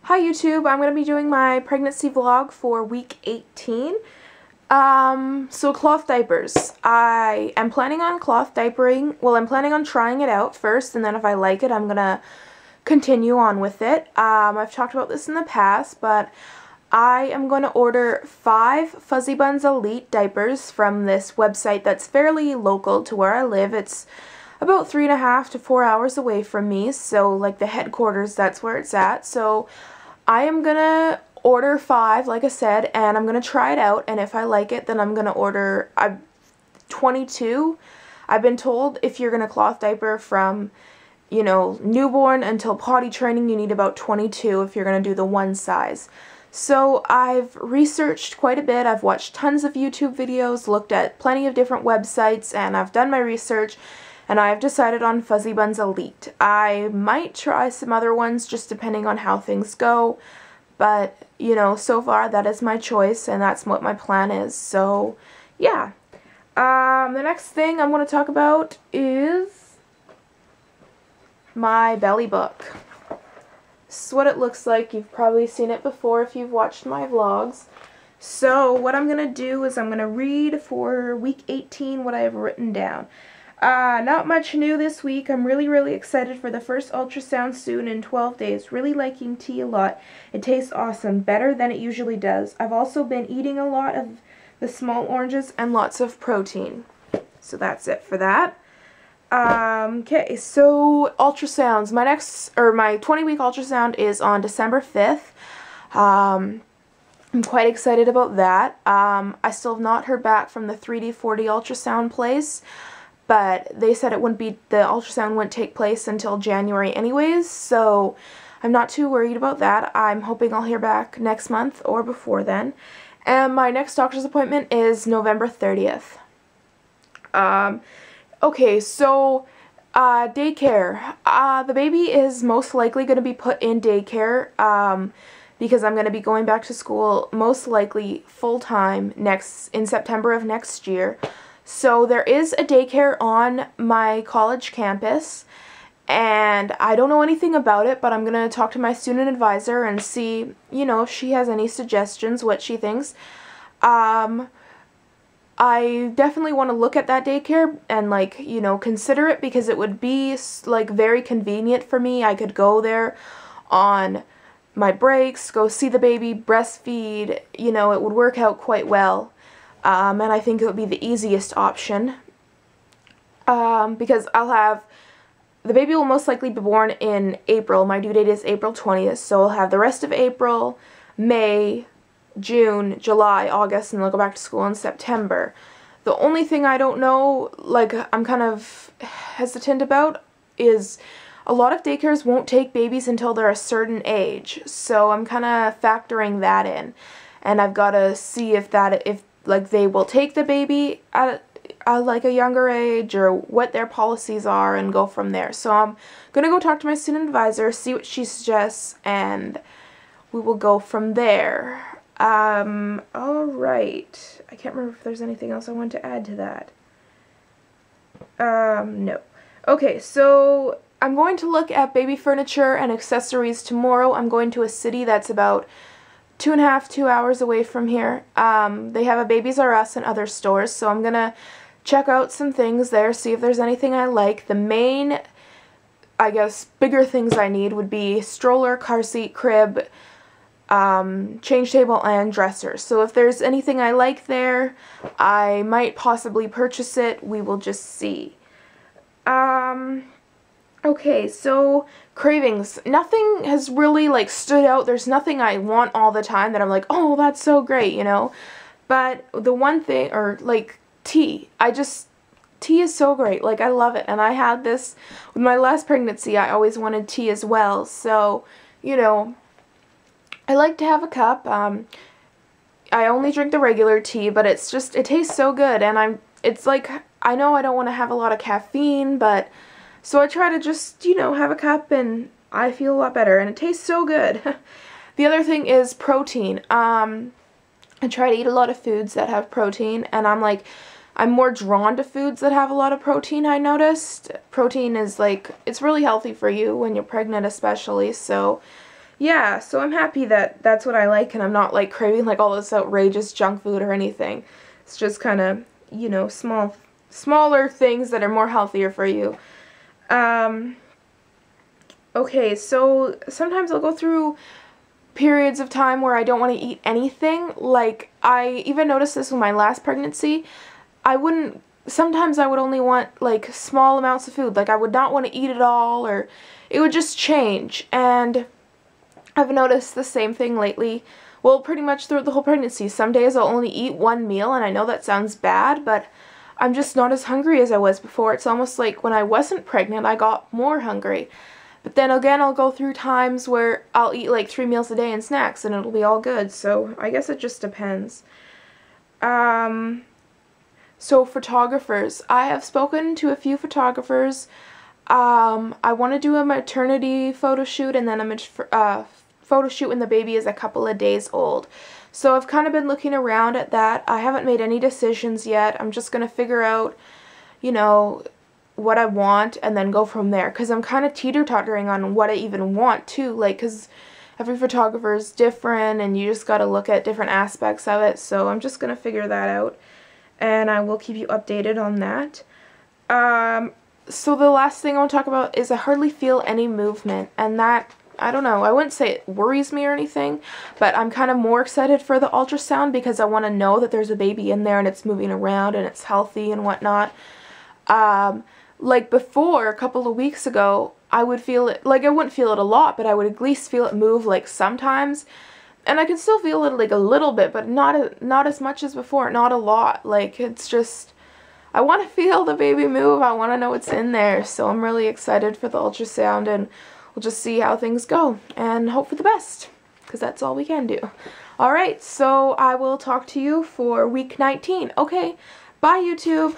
Hi YouTube, I'm going to be doing my pregnancy vlog for week 18. So cloth diapers. I am planning on cloth diapering. Well, I'm planning on trying it out first, and then if I like it, I'm going to continue on with it. I've talked about this in the past, but I am going to order 5 Fuzzy Buns Elite diapers from this website that's fairly local to where I live. It's about 3.5 to 4 hours away from me, so like the headquarters, that's where it's at. So I am gonna order 5, like I said, and I'm gonna try it out, and if I like it, then I'm gonna order 22. I've been told if you're gonna cloth diaper from, you know, newborn until potty training, you need about 22 if you're gonna do the one size. So I've researched quite a bit. I've watched tons of YouTube videos, looked at plenty of different websites, and I've done my research, and I've decided on Fuzzy Buns Elite. I might try some other ones just depending on how things go, but you know, so far that is my choice and that's what my plan is. So yeah, the next thing I'm going to talk about is my belly book. This is what it looks like. You've probably seen it before if you've watched my vlogs. So what I'm going to do is I'm going to read for week 18 what I have written down. Not much new this week. I'm really excited for the first ultrasound soon in 12 days. Really liking tea a lot. It tastes awesome, better than it usually does. I've also been eating a lot of the small oranges and lots of protein. So that's it for that. Okay, so ultrasounds. My 20-week ultrasound is on December 5th. I'm quite excited about that. I still have not heard back from the 3D 4D ultrasound place, but they said the ultrasound wouldn't take place until January anyways, so I'm not too worried about that. I'm hoping I'll hear back next month or before then. And my next doctor's appointment is November 30th. Okay, so daycare. The baby is most likely going to be put in daycare because I'm going to be going back to school most likely full-time in September of next year. So there is a daycare on my college campus, and I don't know anything about it, but I'm going to talk to my student advisor and see, you know, if she has any suggestions, what she thinks. I definitely want to look at that daycare and, like, you know, consider it because it would be, like, very convenient for me. I could go there on my breaks, go see the baby, breastfeed, you know, it would work out quite well. And I think it would be the easiest option because the baby will most likely be born in April. My due date is April 20th, so I'll have the rest of April, May, June, July, August, and they'll go back to school in September. The only thing I don't know, like I'm kind of hesitant about, is a lot of daycares won't take babies until they're a certain age, so I'm kind of factoring that in. And I've got to see if like they will take the baby at like a younger age or what their policies are and go from there. So I'm going to go talk to my student advisor, see what she suggests, and we will go from there. Alright. I can't remember if there's anything else I want to add to that. No. Okay, so I'm going to look at baby furniture and accessories tomorrow. I'm going to a city that's about 2 hours away from here. They have a Babies R Us and other stores, so I'm gonna check out some things there, see if there's anything I like. The main, I guess, bigger things I need would be stroller, car seat, crib, change table, and dresser. So if there's anything I like there, I might possibly purchase it. We will just see. Okay, so cravings. Nothing has really, like, stood out. There's nothing I want all the time that I'm like, oh, that's so great, you know? But the one thing, or, like, tea. Tea is so great. Like, I love it. And I had this with my last pregnancy. I always wanted tea as well. So, you know, I like to have a cup. I only drink the regular tea, but it tastes so good. And it's like, I know I don't want to have a lot of caffeine, but so I try to just, you know, have a cup and I feel a lot better and it tastes so good. The other thing is protein. I try to eat a lot of foods that have protein, and I'm more drawn to foods that have a lot of protein, I noticed. Protein is, like, it's really healthy for you when you're pregnant especially, so yeah, so I'm happy that that's what I like and I'm not like craving like all this outrageous junk food or anything. It's just kind of, you know, smaller things that are more healthier for you. Okay, so sometimes I'll go through periods of time where I don't want to eat anything. Like, I even noticed this with my last pregnancy. Sometimes I would only want like small amounts of food. Like, I would not want to eat it all, or it would just change. And I've noticed the same thing lately. Well, pretty much throughout the whole pregnancy. Some days I'll only eat one meal, and I know that sounds bad, but I'm just not as hungry as I was before. It's almost like when I wasn't pregnant, I got more hungry. But then again, I'll go through times where I'll eat like 3 meals a day and snacks, and it'll be all good. So I guess it just depends. So photographers. I have spoken to a few photographers. I want to do a maternity photo shoot and then a photo shoot when the baby is a couple of days old. So I've kind of been looking around at that. I haven't made any decisions yet. I'm just going to figure out, you know, what I want and then go from there, because I'm kind of teeter-tottering on what I even want too, like, because every photographer is different and you just got to look at different aspects of it. So I'm just going to figure that out, and I will keep you updated on that. So the last thing I want to talk about is I hardly feel any movement, and that, I don't know, I wouldn't say it worries me or anything, but I'm kind of more excited for the ultrasound because I want to know that there's a baby in there and it's moving around and it's healthy and whatnot. Like before, a couple of weeks ago, I would feel it, like I wouldn't feel it a lot, but I would at least feel it move like sometimes. And I can still feel it like a little bit, but not as much as before, not a lot. Like, it's just, I want to feel the baby move. I want to know what's in there. So I'm really excited for the ultrasound, and we'll just see how things go and hope for the best, because that's all we can do. Alright, so I will talk to you for week 19. Okay, bye YouTube.